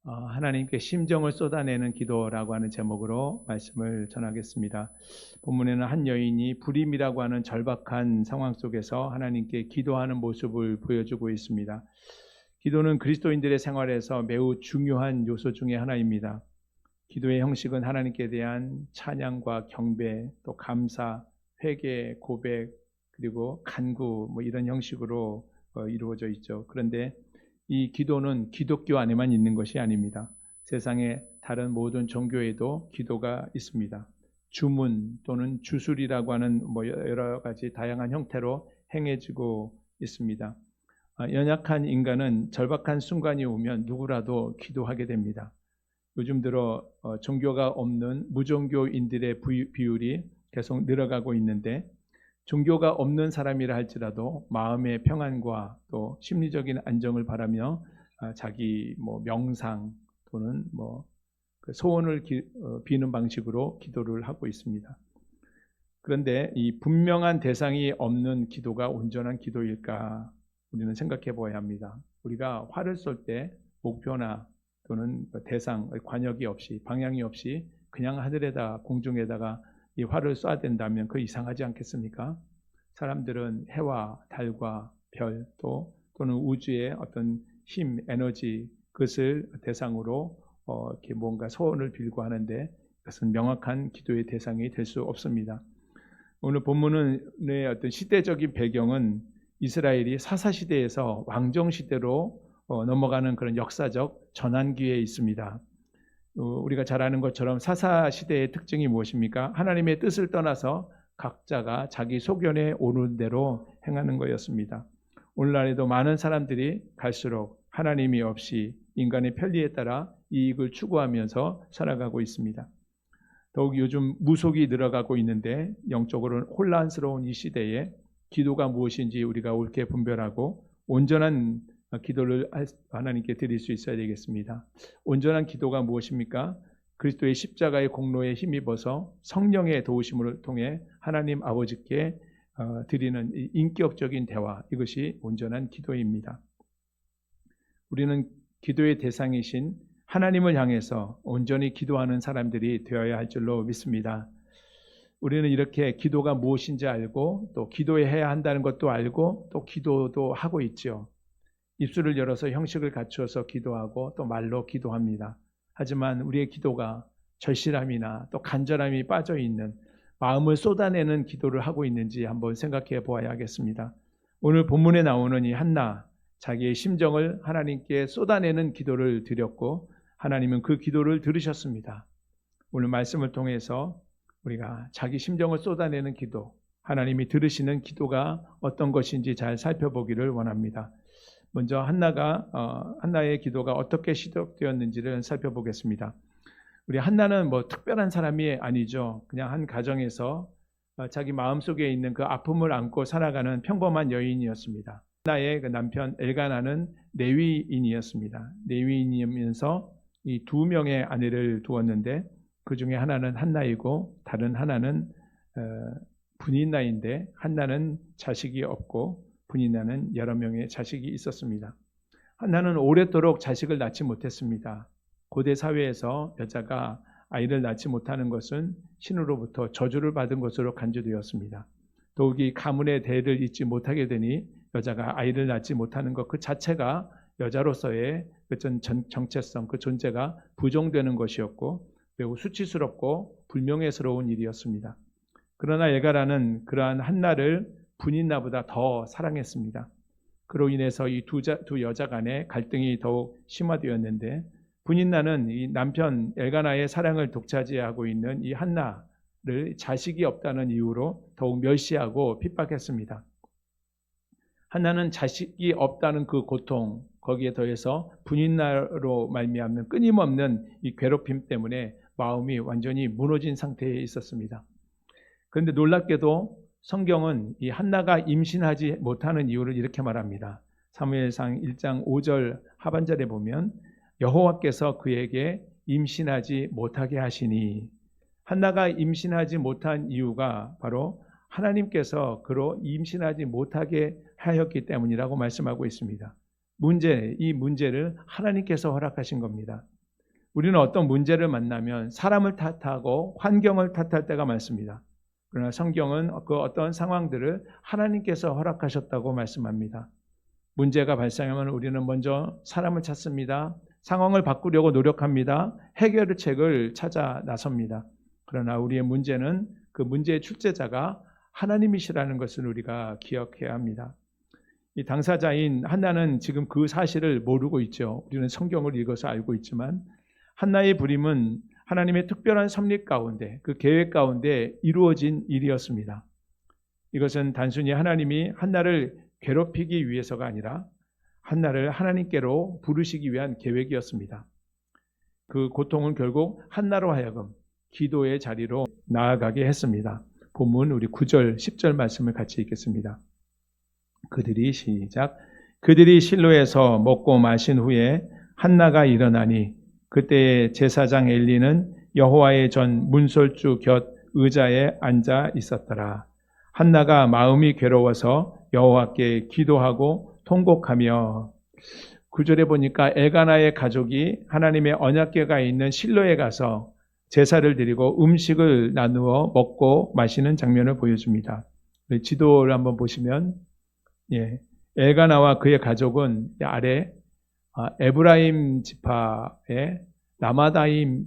하나님께 심정을 쏟아내는 기도라고 하는 제목으로 말씀을 전하겠습니다. 본문에는 한 여인이 불임이라고 하는 절박한 상황 속에서 하나님께 기도하는 모습을 보여주고 있습니다. 기도는 그리스도인들의 생활에서 매우 중요한 요소 중에 하나입니다. 기도의 형식은 하나님께 대한 찬양과 경배, 또 감사, 회개, 고백, 그리고 간구 이런 형식으로 이루어져 있죠. 그런데 이 기도는 기독교 안에만 있는 것이 아닙니다. 세상의 다른 모든 종교에도 기도가 있습니다. 주문 또는 주술이라고 하는 여러 가지 다양한 형태로 행해지고 있습니다. 연약한 인간은 절박한 순간이 오면 누구라도 기도하게 됩니다. 요즘 들어 종교가 없는 무종교인들의 비율이 계속 늘어가고 있는데, 종교가 없는 사람이라 할지라도 마음의 평안과 또 심리적인 안정을 바라며 자기 명상 또는 소원을 비는 방식으로 기도를 하고 있습니다. 그런데 이 분명한 대상이 없는 기도가 온전한 기도일까 우리는 생각해 보아야 합니다. 우리가 화를 쏠 때 목표나 또는 대상, 관역이 없이 방향이 없이 그냥 하늘에다 공중에다가 이 화를 쏴야 된다면 그 이상하지 않겠습니까? 사람들은 해와 달과 별 또는 우주의 어떤 힘, 에너지 그것을 대상으로 이렇게 뭔가 소원을 빌고 하는데 그것은 명확한 기도의 대상이 될 수 없습니다. 오늘 본문의 어떤 시대적인 배경은 이스라엘이 사사시대에서 왕정시대로 넘어가는 그런 역사적 전환기에 있습니다. 우리가 잘 아는 것처럼 사사시대의 특징이 무엇입니까? 하나님의 뜻을 떠나서 각자가 자기 소견에 오는 대로 행하는 거였습니다. 오늘날에도 많은 사람들이 갈수록 하나님이 없이 인간의 편리에 따라 이익을 추구하면서 살아가고 있습니다. 더욱 요즘 무속이 늘어가고 있는데 영적으로는 혼란스러운 이 시대에 기도가 무엇인지 우리가 옳게 분별하고 온전한 기도를 하나님께 드릴 수 있어야 되겠습니다. 온전한 기도가 무엇입니까? 그리스도의 십자가의 공로에 힘입어서 성령의 도우심을 통해 하나님 아버지께 드리는 인격적인 대화, 이것이 온전한 기도입니다. 우리는 기도의 대상이신 하나님을 향해서 온전히 기도하는 사람들이 되어야 할 줄로 믿습니다. 우리는 이렇게 기도가 무엇인지 알고 또 기도해야 한다는 것도 알고 또 기도도 하고 있죠. 입술을 열어서 형식을 갖추어서 기도하고 또 말로 기도합니다. 하지만 우리의 기도가 절실함이나 또 간절함이 빠져있는 마음을 쏟아내는 기도를 하고 있는지 한번 생각해 보아야 하겠습니다. 오늘 본문에 나오는 이 한나, 자기의 심정을 하나님께 쏟아내는 기도를 드렸고 하나님은 그 기도를 들으셨습니다. 오늘 말씀을 통해서 우리가 자기 심정을 쏟아내는 기도, 하나님이 들으시는 기도가 어떤 것인지 잘 살펴보기를 원합니다. 먼저 한나의 기도가 어떻게 시작되었는지를 살펴보겠습니다. 우리 한나는 특별한 사람이 아니죠. 그냥 한 가정에서 자기 마음속에 있는 그 아픔을 안고 살아가는 평범한 여인이었습니다. 한나의 그 남편 엘가나는 레위인이었습니다. 레위인이면서 이 두 명의 아내를 두었는데 그 중에 하나는 한나이고 다른 하나는 분인나인데, 한나는 자식이 없고 분인나는 여러 명의 자식이 있었습니다. 한나는 오랫도록 자식을 낳지 못했습니다. 고대 사회에서 여자가 아이를 낳지 못하는 것은 신으로부터 저주를 받은 것으로 간주되었습니다. 더욱이 가문의 대를 잇지 못하게 되니 여자가 아이를 낳지 못하는 것 그 자체가 여자로서의 그 정체성, 그 존재가 부정되는 것이었고 매우 수치스럽고 불명예스러운 일이었습니다. 그러나 엘가나는 그러한 한나를 분인나보다 더 사랑했습니다. 그로 인해서 이 두 여자 간의 갈등이 더욱 심화되었는데, 분인나는 이 남편 엘가나의 사랑을 독차지하고 있는 이 한나를 자식이 없다는 이유로 더욱 멸시하고 핍박했습니다. 한나는 자식이 없다는 그 고통, 거기에 더해서 분인나로 말미암는 끊임없는 이 괴롭힘 때문에 마음이 완전히 무너진 상태에 있었습니다. 그런데 놀랍게도 성경은 이 한나가 임신하지 못하는 이유를 이렇게 말합니다. 사무엘상 1장 5절 하반절에 보면 여호와께서 그에게 임신하지 못하게 하시니, 한나가 임신하지 못한 이유가 바로 하나님께서 그로 임신하지 못하게 하였기 때문이라고 말씀하고 있습니다. 이 문제를 하나님께서 허락하신 겁니다. 우리는 어떤 문제를 만나면 사람을 탓하고 환경을 탓할 때가 많습니다. 그러나 성경은 그 어떤 상황들을 하나님께서 허락하셨다고 말씀합니다. 문제가 발생하면 우리는 먼저 사람을 찾습니다. 상황을 바꾸려고 노력합니다. 해결책을 찾아 나섭니다. 그러나 우리의 문제는 그 문제의 출제자가 하나님이시라는 것을 우리가 기억해야 합니다. 이 당사자인 한나는 지금 그 사실을 모르고 있죠. 우리는 성경을 읽어서 알고 있지만 한나의 부림은 하나님의 특별한 섭리 가운데, 그 계획 가운데 이루어진 일이었습니다. 이것은 단순히 하나님이 한나를 괴롭히기 위해서가 아니라 한나를 하나님께로 부르시기 위한 계획이었습니다. 그 고통은 결국 한나로 하여금 기도의 자리로 나아가게 했습니다. 본문 우리 9절, 10절 말씀을 같이 읽겠습니다. 그들이 실로에서 먹고 마신 후에 한나가 일어나니 그때 제사장 엘리는 여호와의 전 문설주 곁 의자에 앉아 있었더라. 한나가 마음이 괴로워서 여호와께 기도하고 통곡하며 9절에 보니까 엘가나의 가족이 하나님의 언약궤가 있는 실로에 가서 제사를 드리고 음식을 나누어 먹고 마시는 장면을 보여줍니다. 지도를 한번 보시면 엘가나와 그의 가족은 아래 에브라임 지파의 나마다임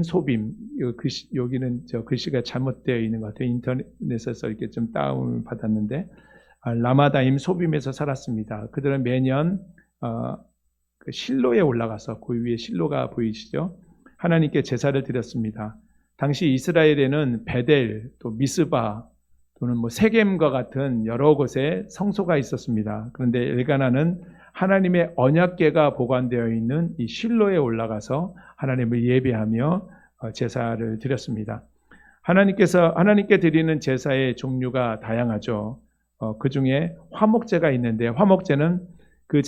소빔, 여기는 저 글씨가 잘못되어 있는 것 같아요. 인터넷에서 이렇게 좀 다운을 받았는데 라마다임 소빔에서 살았습니다. 그들은 매년 그 실로에 올라가서 그 위에 실로가 보이시죠? 하나님께 제사를 드렸습니다. 당시 이스라엘에는 베델, 또 미스바 또는 세겜과 같은 여러 곳에 성소가 있었습니다. 그런데 엘가나는 하나님의 언약궤가 보관되어 있는 이 실로에 올라가서 하나님을 예배하며 제사를 드렸습니다. 하나님께 드리는 제사의 종류가 다양하죠. 그 중에 화목제가 있는데 화목제는 그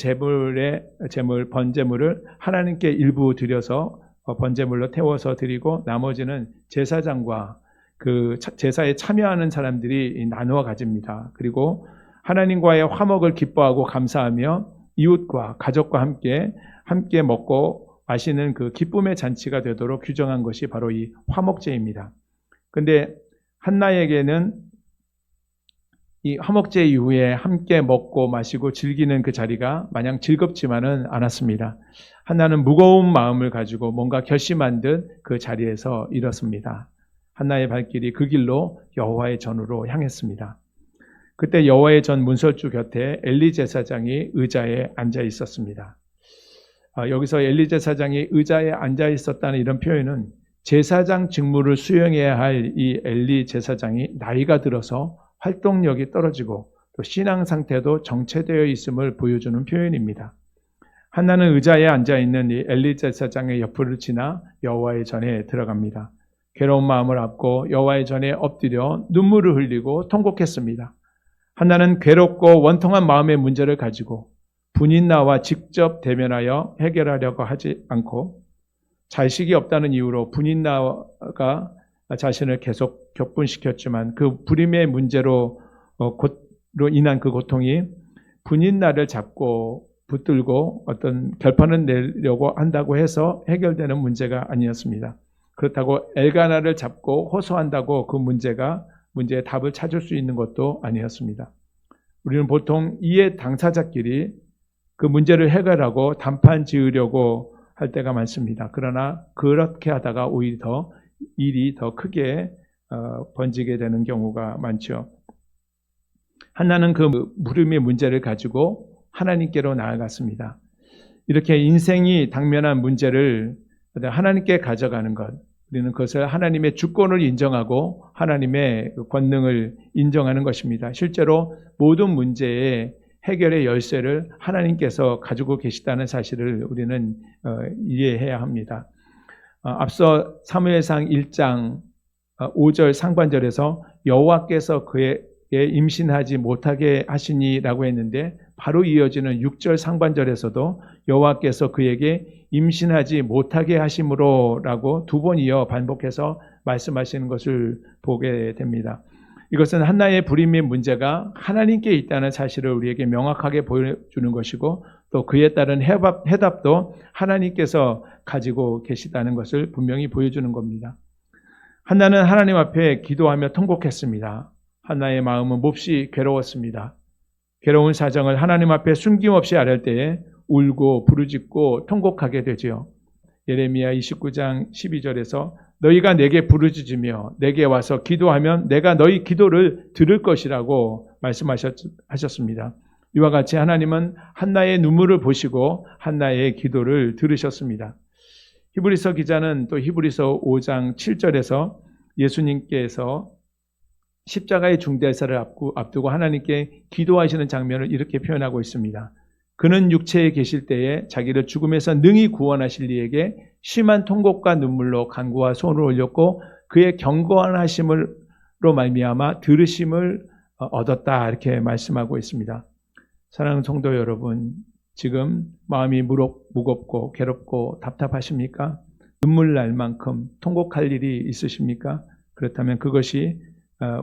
번제물을 하나님께 일부 드려서 번제물로 태워서 드리고 나머지는 제사장과 그 제사에 참여하는 사람들이 나누어 가집니다. 그리고 하나님과의 화목을 기뻐하고 감사하며 이웃과 가족과 함께 먹고 마시는 그 기쁨의 잔치가 되도록 규정한 것이 바로 이 화목제입니다. 그런데 한나에게는 이 화목제 이후에 함께 먹고 마시고 즐기는 그 자리가 마냥 즐겁지만은 않았습니다. 한나는 무거운 마음을 가지고 뭔가 결심한 듯 그 자리에서 일었습니다. 한나의 발길이 그 길로 여호와의 전으로 향했습니다. 그때 여호와의 전 문설주 곁에 엘리 제사장이 의자에 앉아 있었습니다. 여기서 엘리 제사장이 의자에 앉아 있었다는 이런 표현은 제사장 직무를 수행해야 할 이 엘리 제사장이 나이가 들어서 활동력이 떨어지고 또 신앙 상태도 정체되어 있음을 보여주는 표현입니다. 한나는 의자에 앉아 있는 이 엘리 제사장의 옆을 지나 여호와의 전에 들어갑니다. 괴로운 마음을 안고 여호와의 전에 엎드려 눈물을 흘리고 통곡했습니다. 한나는 괴롭고 원통한 마음의 문제를 가지고 분인나와 직접 대면하여 해결하려고 하지 않고 자식이 없다는 이유로 분인나가 자신을 계속 격분시켰지만 그 불임의 문제로 인한 그 고통이 분인나를 잡고 붙들고 어떤 결판을 내려고 한다고 해서 해결되는 문제가 아니었습니다. 그렇다고 엘가나를 잡고 호소한다고 그 문제의 답을 찾을 수 있는 것도 아니었습니다. 우리는 보통 이해 당사자끼리 그 문제를 해결하고 단판 지으려고 할 때가 많습니다. 그러나 그렇게 하다가 오히려 일이 더 크게 번지게 되는 경우가 많죠. 한나는 그 물음의 문제를 가지고 하나님께로 나아갔습니다. 이렇게 인생이 당면한 문제를 하나님께 가져가는 것, 우리는 그것을 하나님의 주권을 인정하고 하나님의 권능을 인정하는 것입니다. 실제로 모든 문제의 해결의 열쇠를 하나님께서 가지고 계시다는 사실을 우리는 이해해야 합니다. 앞서 사무엘상 1장 5절 상반절에서 여호와께서 그에게 임신하지 못하게 하시니라고 했는데 바로 이어지는 6절 상반절에서도 여호와께서 그에게 임신하지 못하게 하심으로라고 두 번 이어 반복해서 말씀하시는 것을 보게 됩니다. 이것은 한나의 불임의 문제가 하나님께 있다는 사실을 우리에게 명확하게 보여주는 것이고 또 그에 따른 해답도 하나님께서 가지고 계시다는 것을 분명히 보여주는 겁니다. 한나는 하나님 앞에 기도하며 통곡했습니다. 한나의 마음은 몹시 괴로웠습니다. 괴로운 사정을 하나님 앞에 숨김없이 아뢰을 때에 울고 부르짖고 통곡하게 되지요. 예레미야 29장 12절에서 너희가 내게 부르짖으며 내게 와서 기도하면 내가 너희 기도를 들을 것이라고 말씀하셨습니다. 이와 같이 하나님은 한나의 눈물을 보시고 한나의 기도를 들으셨습니다. 히브리서 기자는 또 히브리서 5장 7절에서 예수님께서 십자가의 중대사를 앞두고 하나님께 기도하시는 장면을 이렇게 표현하고 있습니다. 그는 육체에 계실 때에 자기를 죽음에서 능히 구원하실 이에게 심한 통곡과 눈물로 간구와 소원을 올렸고 그의 경건한 하심으로 말미암아 들으심을 얻었다 이렇게 말씀하고 있습니다. 사랑하는 성도 여러분, 지금 마음이 무겁고 괴롭고 답답하십니까? 눈물 날 만큼 통곡할 일이 있으십니까? 그렇다면 그것이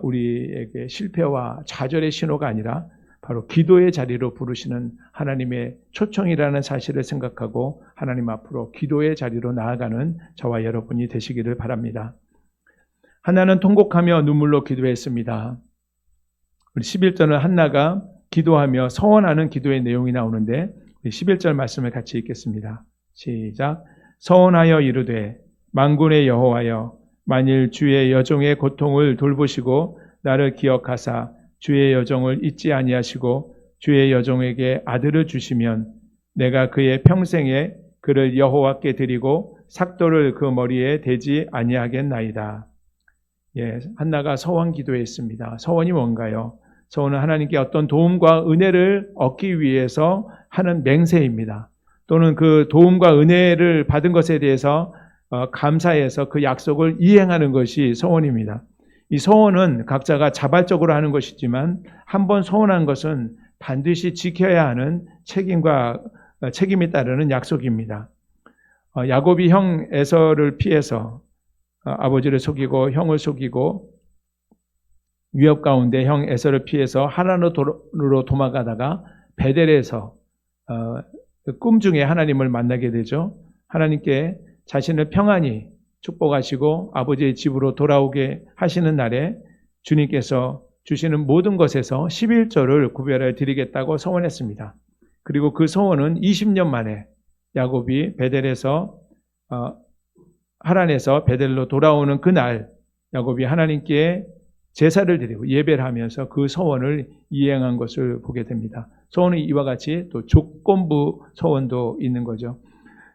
우리에게 실패와 좌절의 신호가 아니라 바로 기도의 자리로 부르시는 하나님의 초청이라는 사실을 생각하고 하나님 앞으로 기도의 자리로 나아가는 저와 여러분이 되시기를 바랍니다. 한나는 통곡하며 눈물로 기도했습니다. 우리 11절은 한나가 기도하며 서원하는 기도의 내용이 나오는데 11절 말씀을 같이 읽겠습니다. 시작. 서원하여 이르되 만군의 여호와여 만일 주의 여종의 고통을 돌보시고 나를 기억하사 주의 여종을 잊지 아니하시고 주의 여종에게 아들을 주시면 내가 그의 평생에 그를 여호와께 드리고 삭도를 그 머리에 대지 아니하겠나이다. 한나가 서원 기도했습니다. 서원이 뭔가요? 서원은 하나님께 어떤 도움과 은혜를 얻기 위해서 하는 맹세입니다. 또는 그 도움과 은혜를 받은 것에 대해서 감사해서 그 약속을 이행하는 것이 서원입니다. 이 서원은 각자가 자발적으로 하는 것이지만 한번 서원한 것은 반드시 지켜야 하는 책임이 따르는 약속입니다. 야곱이 형 에서를 피해서 아버지를 속이고 형을 속이고 위협 가운데 형 에서를 피해서 하란으로 도망가다가 베델에서 꿈 중에 하나님을 만나게 되죠. 하나님께 자신을 평안히 축복하시고 아버지의 집으로 돌아오게 하시는 날에 주님께서 주시는 모든 것에서 11조를 구별해 드리겠다고 서원했습니다. 그리고 그 서원은 20년 만에 야곱이 베델에서 하란에서 베델로 돌아오는 그날 야곱이 하나님께 제사를 드리고 예배를 하면서 그 서원을 이행한 것을 보게 됩니다. 서원은 이와 같이 또 조건부 서원도 있는 거죠.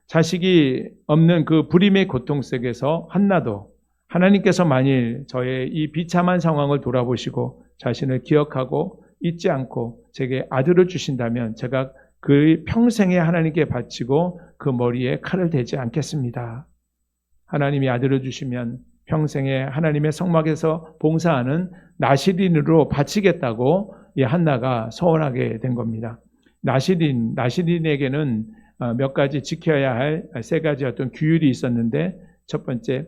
자식이 없는 그 불임의 고통 속에서 한나도 하나님께서 만일 저의 이 비참한 상황을 돌아보시고 자신을 기억하고 잊지 않고 제게 아들을 주신다면 제가 그 평생에 하나님께 바치고 그 머리에 칼을 대지 않겠습니다. 하나님이 아들을 주시면 평생에 하나님의 성막에서 봉사하는 나시린으로 바치겠다고 이 한나가 서원하게 된 겁니다. 나시린에게는 몇 가지 지켜야 할 세 가지 어떤 규율이 있었는데 첫 번째,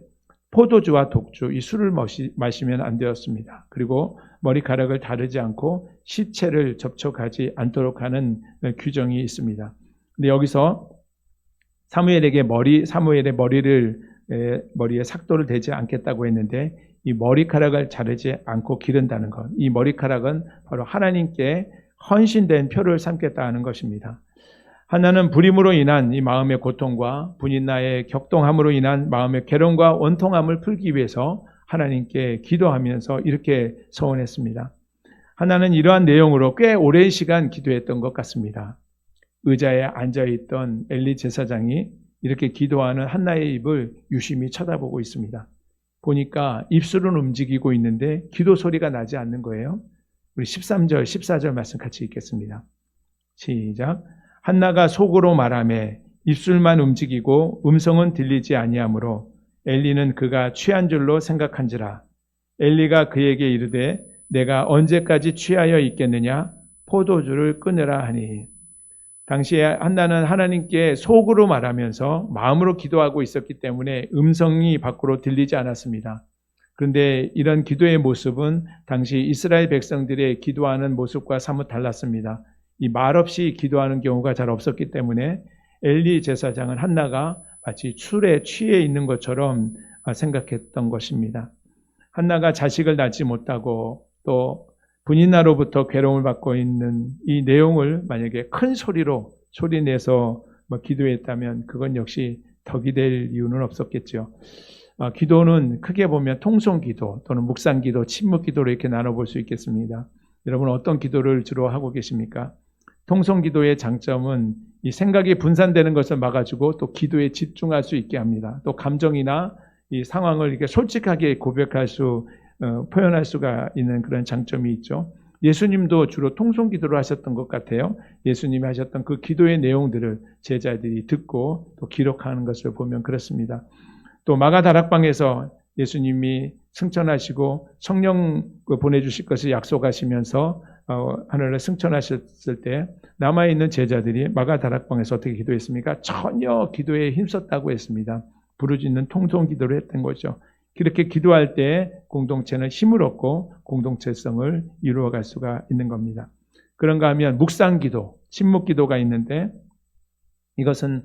포도주와 독주, 이 술을 마시면 안 되었습니다. 그리고 머리카락을 다르지 않고 시체를 접촉하지 않도록 하는 규정이 있습니다. 근데 여기서 사무엘의 머리에 삭도를 대지 않겠다고 했는데 이 머리카락을 자르지 않고 기른다는 것, 이 머리카락은 바로 하나님께 헌신된 표를 삼겠다는 것입니다. 하나는 불임으로 인한 이 마음의 고통과 분인나의 격동함으로 인한 마음의 괴로움과 원통함을 풀기 위해서 하나님께 기도하면서 이렇게 서원했습니다. 하나는 이러한 내용으로 꽤 오랜 시간 기도했던 것 같습니다. 의자에 앉아있던 엘리 제사장이 이렇게 기도하는 한나의 입을 유심히 쳐다보고 있습니다. 보니까 입술은 움직이고 있는데 기도 소리가 나지 않는 거예요. 우리 13절, 14절 말씀 같이 읽겠습니다. 시작. 한나가 속으로 말하매 입술만 움직이고 음성은 들리지 아니하므로 엘리는 그가 취한 줄로 생각한지라. 엘리가 그에게 이르되 내가 언제까지 취하여 있겠느냐? 포도주를 끊으라 하니. 당시에 한나는 하나님께 속으로 말하면서 마음으로 기도하고 있었기 때문에 음성이 밖으로 들리지 않았습니다. 그런데 이런 기도의 모습은 당시 이스라엘 백성들의 기도하는 모습과 사뭇 달랐습니다. 이 말없이 기도하는 경우가 잘 없었기 때문에 엘리 제사장은 한나가 마치 술에 취해 있는 것처럼 생각했던 것입니다. 한나가 자식을 낳지 못하고 또 분인나로부터 괴로움을 받고 있는 이 내용을 만약에 큰 소리로 소리내서 기도했다면 그건 역시 덕이 될 이유는 없었겠죠. 기도는 크게 보면 통성기도 또는 묵상기도, 침묵기도로 이렇게 나눠볼 수 있겠습니다. 여러분 어떤 기도를 주로 하고 계십니까? 통성기도의 장점은 이 생각이 분산되는 것을 막아주고 또 기도에 집중할 수 있게 합니다. 또 감정이나 이 상황을 이렇게 솔직하게 표현할 수가 있는 그런 장점이 있죠. 예수님도 주로 통성기도를 하셨던 것 같아요. 예수님이 하셨던 그 기도의 내용들을 제자들이 듣고 또 기록하는 것을 보면 그렇습니다. 또 마가다락방에서 예수님이 승천하시고 성령 보내주실 것을 약속하시면서 하늘을 승천하셨을 때 남아있는 제자들이 마가다락방에서 어떻게 기도했습니까? 전혀 기도에 힘썼다고 했습니다. 부르짖는 통성기도를 했던 거죠. 그렇게 기도할 때 공동체는 힘을 얻고 공동체성을 이루어갈 수가 있는 겁니다. 그런가 하면 묵상기도, 침묵기도가 있는데 이것은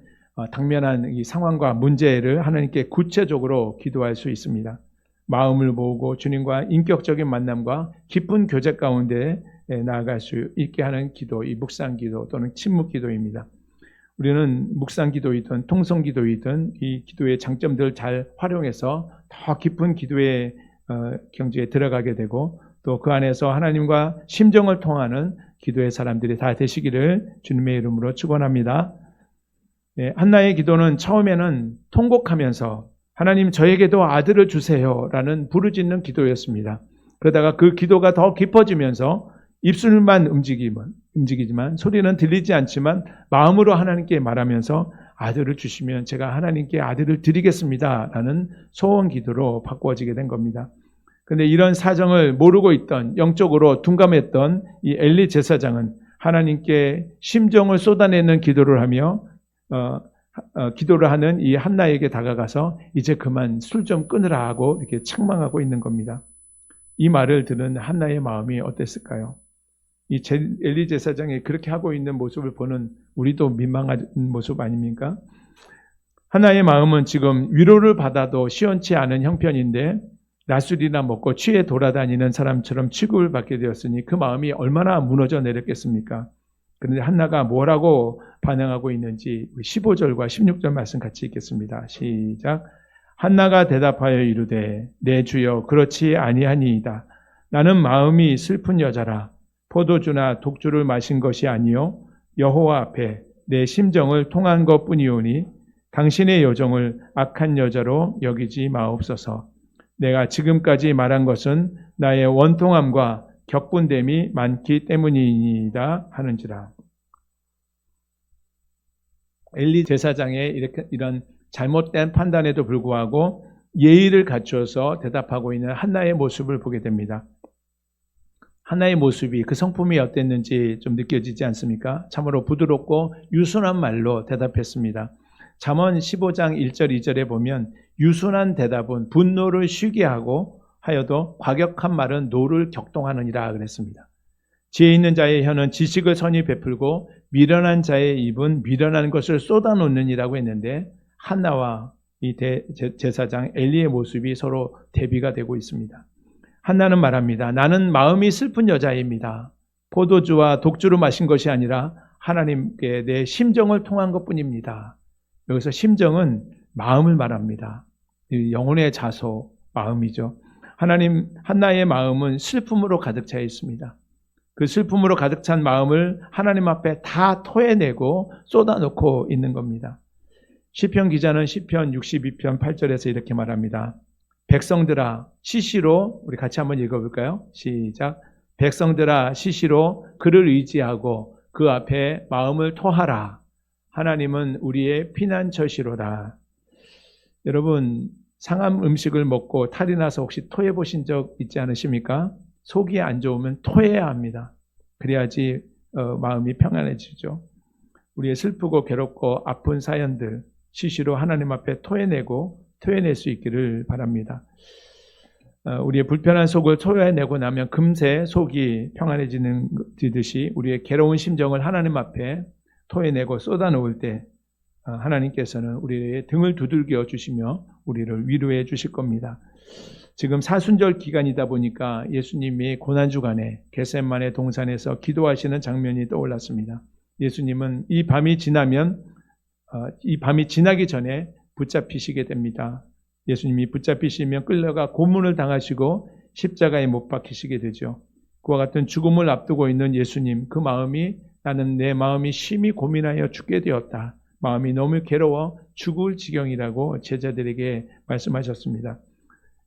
당면한 이 상황과 문제를 하나님께 구체적으로 기도할 수 있습니다. 마음을 모으고 주님과 인격적인 만남과 깊은 교제 가운데 나아갈 수 있게 하는 기도, 이 묵상기도 또는 침묵기도입니다. 우리는 묵상기도이든 통성기도이든 이 기도의 장점들을 잘 활용해서 더 깊은 기도의 경지에 들어가게 되고 또 그 안에서 하나님과 심정을 통하는 기도의 사람들이 다 되시기를 주님의 이름으로 축원합니다. 한나의 기도는 처음에는 통곡하면서 하나님 저에게도 아들을 주세요라는 부르짖는 기도였습니다. 그러다가 그 기도가 더 깊어지면서 입술만 움직이지만 소리는 들리지 않지만 마음으로 하나님께 말하면서 아들을 주시면 제가 하나님께 아들을 드리겠습니다 라는 소원 기도로 바꾸어지게 된 겁니다. 그런데 이런 사정을 모르고 있던 영적으로 둔감했던 이 엘리 제사장은 하나님께 심정을 쏟아내는 기도를 하며 기도를 하는 이 한나에게 다가가서 이제 그만 술 좀 끊으라 하고 이렇게 책망하고 있는 겁니다. 이 말을 들은 한나의 마음이 어땠을까요? 이 엘리 제사장이 그렇게 하고 있는 모습을 보는 우리도 민망한 모습 아닙니까? 한나의 마음은 지금 위로를 받아도 시원치 않은 형편인데 낮술이나 먹고 취해 돌아다니는 사람처럼 취급을 받게 되었으니 그 마음이 얼마나 무너져 내렸겠습니까? 그런데 한나가 뭐라고 반응하고 있는지 15절과 16절 말씀 같이 읽겠습니다. 시작. 한나가 대답하여 이르되 내 주여 그렇지 아니하니이다. 나는 마음이 슬픈 여자라. 포도주나 독주를 마신 것이 아니요 여호와 앞에 내 심정을 통한 것뿐이오니 당신의 여정을 악한 여자로 여기지 마옵소서. 내가 지금까지 말한 것은 나의 원통함과 격분됨이 많기 때문이니이다 하는지라. 엘리 제사장의 이런 잘못된 판단에도 불구하고 예의를 갖추어서 대답하고 있는 한나의 모습을 보게 됩니다. 한나의 모습이 그 성품이 어땠는지 좀 느껴지지 않습니까? 참으로 부드럽고 유순한 말로 대답했습니다. 잠언 15장 1절 2절에 보면 유순한 대답은 분노를 쉬게 하고 하여도 과격한 말은 노를 격동하느니라 그랬습니다. 지혜 있는 자의 혀는 지식을 선히 베풀고 미련한 자의 입은 미련한 것을 쏟아놓느니라고 했는데 한나와 이 제사장 엘리의 모습이 서로 대비가 되고 있습니다. 한나는 말합니다. 나는 마음이 슬픈 여자입니다. 포도주와 독주를 마신 것이 아니라 하나님께 내 심정을 통한 것뿐입니다. 여기서 심정은 마음을 말합니다. 영혼의 자소, 마음이죠. 한나의 마음은 슬픔으로 가득 차 있습니다. 그 슬픔으로 가득 찬 마음을 하나님 앞에 다 토해내고 쏟아놓고 있는 겁니다. 시편 기자는 시편 62편 8절에서 이렇게 말합니다. 백성들아 시시로 우리 같이 한번 읽어볼까요? 시작. 백성들아 시시로 그를 의지하고 그 앞에 마음을 토하라. 하나님은 우리의 피난처시로다. 여러분 상한 음식을 먹고 탈이 나서 혹시 토해 보신 적 있지 않으십니까? 속이 안 좋으면 토해야 합니다. 그래야지 마음이 평안해지죠. 우리의 슬프고 괴롭고 아픈 사연들 시시로 하나님 앞에 토해낼 수 있기를 바랍니다. 우리의 불편한 속을 토해내고 나면 금세 속이 평안해지듯이 우리의 괴로운 심정을 하나님 앞에 토해내고 쏟아놓을 때 하나님께서는 우리의 등을 두들겨 주시며 우리를 위로해 주실 겁니다. 지금 사순절 기간이다 보니까 예수님이 고난주간에 겟세마네 동산에서 기도하시는 장면이 떠올랐습니다. 예수님은 이 밤이 지나기 전에 붙잡히시게 됩니다. 예수님이 붙잡히시면 끌려가 고문을 당하시고 십자가에 못 박히시게 되죠. 그와 같은 죽음을 앞두고 있는 예수님, 그 마음이 나는 내 마음이 심히 고민하여 죽게 되었다. 마음이 너무 괴로워 죽을 지경이라고 제자들에게 말씀하셨습니다.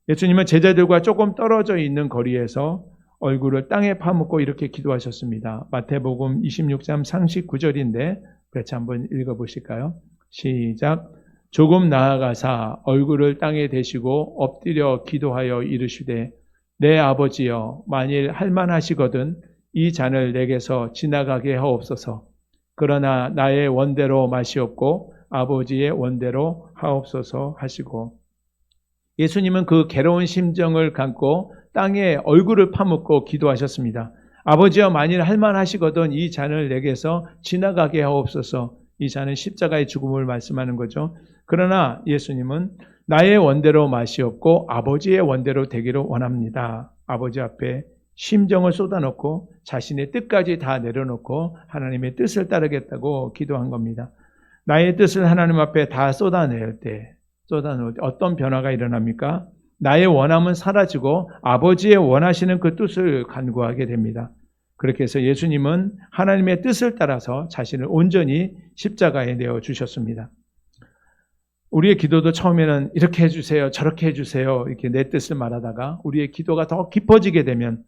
예수님은 제자들과 조금 떨어져 있는 거리에서 얼굴을 땅에 파묻고 이렇게 기도하셨습니다. 마태복음 26장 39절인데 같이 한번 읽어보실까요? 시작. 조금 나아가사 얼굴을 땅에 대시고 엎드려 기도하여 이르시되 내 아버지여 만일 할만하시거든 이 잔을 내게서 지나가게 하옵소서. 그러나 나의 원대로 마시옵고 아버지의 원대로 하옵소서 하시고 예수님은 그 괴로운 심정을 감고 땅에 얼굴을 파묻고 기도하셨습니다. 아버지여 만일 할만하시거든 이 잔을 내게서 지나가게 하옵소서. 이 잔은 십자가의 죽음을 말씀하는 거죠. 그러나 예수님은 나의 원대로 마시옵고 아버지의 원대로 되기를 원합니다. 아버지 앞에 심정을 쏟아놓고 자신의 뜻까지 다 내려놓고 하나님의 뜻을 따르겠다고 기도한 겁니다. 나의 뜻을 하나님 앞에 다 쏟아놓을 때 어떤 변화가 일어납니까? 나의 원함은 사라지고 아버지의 원하시는 그 뜻을 간구하게 됩니다. 그렇게 해서 예수님은 하나님의 뜻을 따라서 자신을 온전히 십자가에 내어주셨습니다. 우리의 기도도 처음에는 이렇게 해주세요, 저렇게 해주세요 이렇게 내 뜻을 말하다가 우리의 기도가 더 깊어지게 되면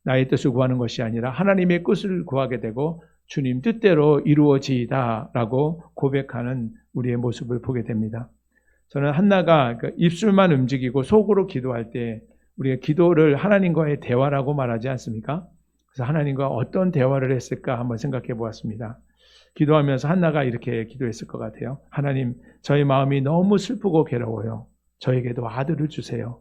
나의 뜻을 구하는 것이 아니라 하나님의 뜻을 구하게 되고 주님 뜻대로 이루어지이다 라고 고백하는 우리의 모습을 보게 됩니다. 저는 한나가 입술만 움직이고 속으로 기도할 때 우리가 기도를 하나님과의 대화라고 말하지 않습니까? 그래서 하나님과 어떤 대화를 했을까 한번 생각해 보았습니다. 기도하면서 한나가 이렇게 기도했을 것 같아요. 하나님, 저희 마음이 너무 슬프고 괴로워요. 저에게도 아들을 주세요.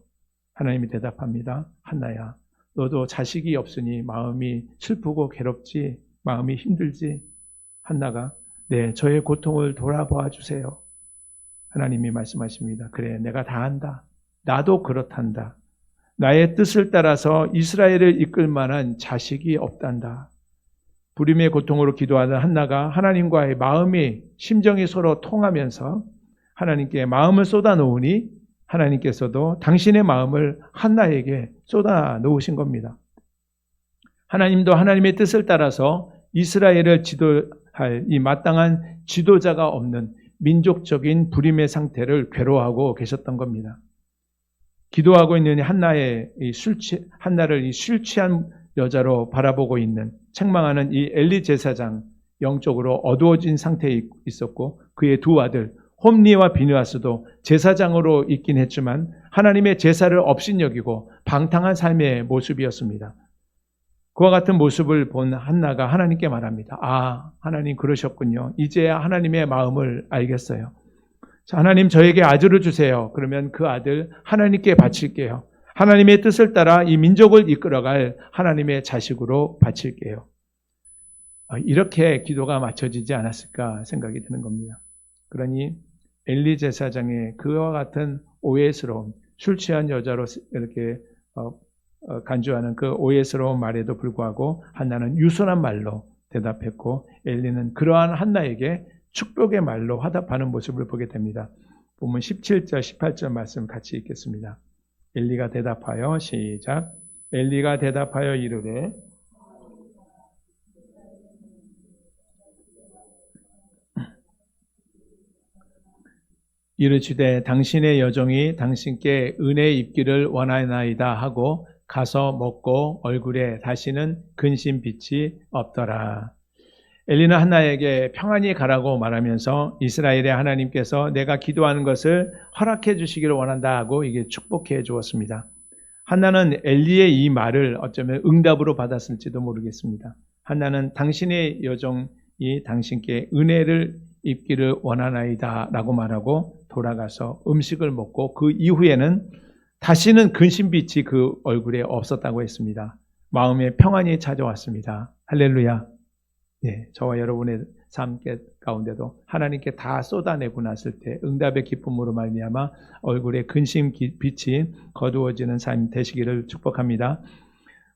하나님이 대답합니다. 한나야, 너도 자식이 없으니 마음이 슬프고 괴롭지, 마음이 힘들지. 한나가 네, 저의 고통을 돌아봐 주세요. 하나님이 말씀하십니다. 그래, 내가 다 안다. 나도 그렇단다. 나의 뜻을 따라서 이스라엘을 이끌 만한 자식이 없단다. 부림의 고통으로 기도하는 한나가 하나님과의 마음이 심정이 서로 통하면서 하나님께 마음을 쏟아놓으니 하나님께서도 당신의 마음을 한나에게 쏟아놓으신 겁니다. 하나님도 하나님의 뜻을 따라서 이스라엘을 지도할 이 마땅한 지도자가 없는 민족적인 불임의 상태를 괴로워하고 계셨던 겁니다. 기도하고 있는 한나를 이 술 취한 여자로 바라보고 있는 책망하는 이 엘리 제사장, 영적으로 어두워진 상태에 있었고 그의 두 아들 홈리와 비느하스도 제사장으로 있긴 했지만 하나님의 제사를 업신여기고 방탕한 삶의 모습이었습니다. 그와 같은 모습을 본 한나가 하나님께 말합니다. 아, 하나님 그러셨군요. 이제야 하나님의 마음을 알겠어요. 자, 하나님 저에게 아들을 주세요. 그러면 그 아들 하나님께 바칠게요. 하나님의 뜻을 따라 이 민족을 이끌어갈 하나님의 자식으로 바칠게요. 이렇게 기도가 맞춰지지 않았을까 생각이 드는 겁니다. 그러니 엘리 제사장의 그와 같은 오해스러운 술 취한 여자로 이렇게 간주하는 그 오해스러운 말에도 불구하고 한나는 유순한 말로 대답했고 엘리는 그러한 한나에게 축복의 말로 화답하는 모습을 보게 됩니다. 보면 17절 18절 말씀 같이 읽겠습니다. 엘리가 대답하여 시작. 엘리가 대답하여 이르되 이르시되 당신의 여종이 당신께 은혜 입기를 원하나이다 하고 가서 먹고 얼굴에 다시는 근심빛이 없더라. 엘리는 한나에게 평안히 가라고 말하면서 이스라엘의 하나님께서 내가 기도하는 것을 허락해 주시기를 원한다 하고 이게 축복해 주었습니다. 한나는 엘리의 이 말을 어쩌면 응답으로 받았을지도 모르겠습니다. 한나는 당신의 여종이 당신께 은혜를 입기를 원하나이다 라고 말하고 돌아가서 음식을 먹고 그 이후에는 다시는 근심빛이 그 얼굴에 없었다고 했습니다. 마음에 평안이 찾아왔습니다. 할렐루야. 예, 저와 여러분의 삶 가운데도 하나님께 다 쏟아내고 났을 때 응답의 기쁨으로 말미암아 얼굴에 근심 빛이 거두어지는 삶 되시기를 축복합니다.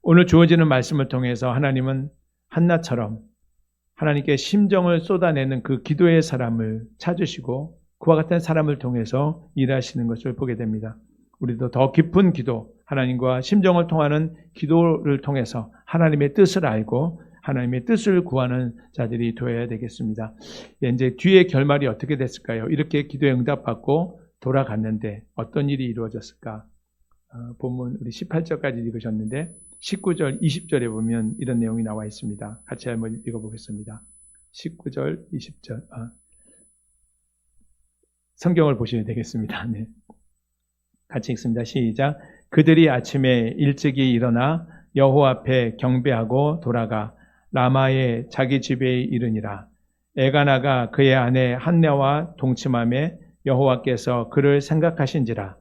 오늘 주어지는 말씀을 통해서 하나님은 한나처럼 하나님께 심정을 쏟아내는 그 기도의 사람을 찾으시고 그와 같은 사람을 통해서 일하시는 것을 보게 됩니다. 우리도 더 깊은 기도, 하나님과 심정을 통하는 기도를 통해서 하나님의 뜻을 알고 하나님의 뜻을 구하는 자들이 되어야 되겠습니다. 이제 뒤에 결말이 어떻게 됐을까요? 이렇게 기도에 응답받고 돌아갔는데 어떤 일이 이루어졌을까? 본문 우리 18절까지 읽으셨는데 19절, 20절에 보면 이런 내용이 나와 있습니다. 같이 한번 읽어보겠습니다. 19절, 20절. 성경을 보셔야 되겠습니다. 네. 같이 읽습니다. 시작. 그들이 아침에 일찍이 일어나 여호와 앞에 경배하고 돌아가 라마의 자기 집에 이르니라. 엘가나가 그의 아내 한나와 동침함에 여호와께서 그를 생각하신지라.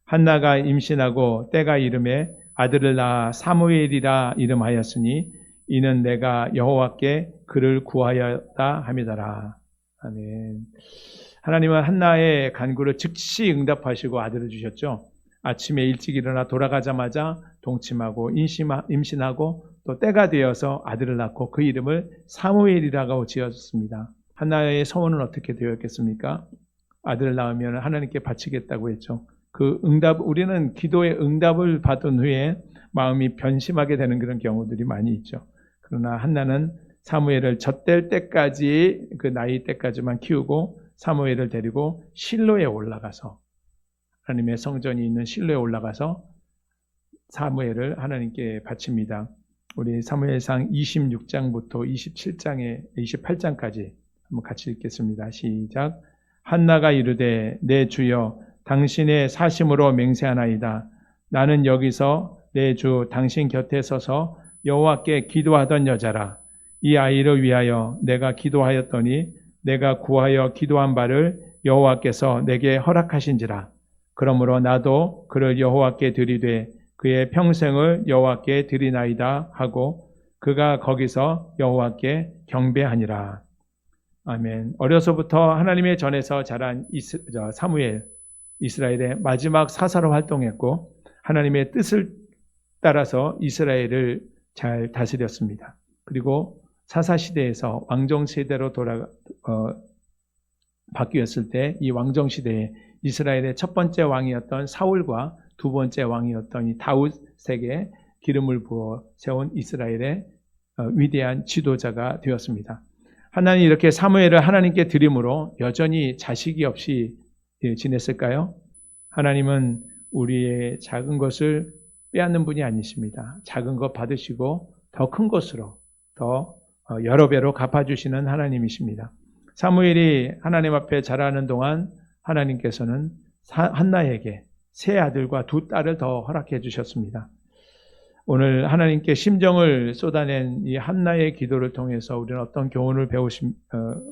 한나가 임신하고 때가 이름에 아들을 낳아 사무엘이라 이름하였으니 이는 내가 여호와께 그를 구하였다 함이더라. 아멘. 하나님은 한나의 간구를 즉시 응답하시고 아들을 주셨죠. 아침에 일찍 일어나 돌아가자마자 동침하고 임신하고 또 때가 되어서 아들을 낳고 그 이름을 사무엘이라고 지었습니다. 한나의 소원은 어떻게 되었겠습니까? 아들을 낳으면 하나님께 바치겠다고 했죠. 그 응답, 우리는 기도의 응답을 받은 후에 마음이 변심하게 되는 그런 경우들이 많이 있죠. 그러나 한나는 사무엘을 젖될 때까지 그 나이 때까지만 키우고 사무엘을 데리고 실로에 올라가서 하나님의 성전이 있는 실로에 올라가서 사무엘을 하나님께 바칩니다. 우리 사무엘상 26장부터 28장까지 한번 같이 읽겠습니다. 시작. 한나가 이르되 내 주여 당신의 사심으로 맹세하나이다. 나는 여기서 내 주 당신 곁에 서서 여호와께 기도하던 여자라. 이 아이를 위하여 내가 기도하였더니 내가 구하여 기도한 바를 여호와께서 내게 허락하신지라. 그러므로 나도 그를 여호와께 드리되 그의 평생을 여호와께 드리나이다 하고 그가 거기서 여호와께 경배하니라. 아멘. 어려서부터 하나님의 전에서 자란 사무엘, 이스라엘의 마지막 사사로 활동했고 하나님의 뜻을 따라서 이스라엘을 잘 다스렸습니다. 그리고 사사시대에서 왕정시대로 바뀌었을 때 이 왕정시대에 이스라엘의 첫 번째 왕이었던 사울과 두 번째 왕이었던 이 다윗에게 기름을 부어 세운 이스라엘의 위대한 지도자가 되었습니다. 하나님 이렇게 사무엘을 하나님께 드림으로 여전히 자식이 없이 지냈을까요? 하나님은 우리의 작은 것을 빼앗는 분이 아니십니다. 작은 것 받으시고 더 큰 것으로 더 여러 배로 갚아주시는 하나님이십니다. 사무엘이 하나님 앞에 자라는 동안 하나님께서는 한나에게 세 아들과 두 딸을 더 허락해 주셨습니다. 오늘 하나님께 심정을 쏟아낸 이 한나의 기도를 통해서 우리는 어떤 교훈을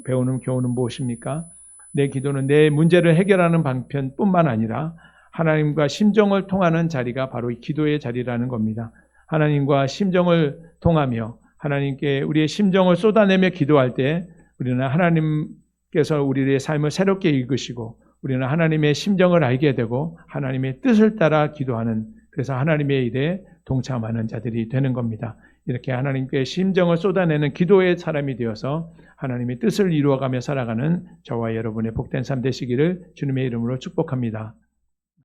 배우는 교훈은 무엇입니까? 내 기도는 내 문제를 해결하는 방편뿐만 아니라 하나님과 심정을 통하는 자리가 바로 이 기도의 자리라는 겁니다. 하나님과 심정을 통하며 하나님께 우리의 심정을 쏟아내며 기도할 때 우리는 하나님께서 우리의 삶을 새롭게 읽으시고 우리는 하나님의 심정을 알게 되고 하나님의 뜻을 따라 기도하는, 그래서 하나님의 일에 동참하는 자들이 되는 겁니다. 이렇게 하나님께 심정을 쏟아내는 기도의 사람이 되어서 하나님의 뜻을 이루어가며 살아가는 저와 여러분의 복된 삶 되시기를 주님의 이름으로 축복합니다.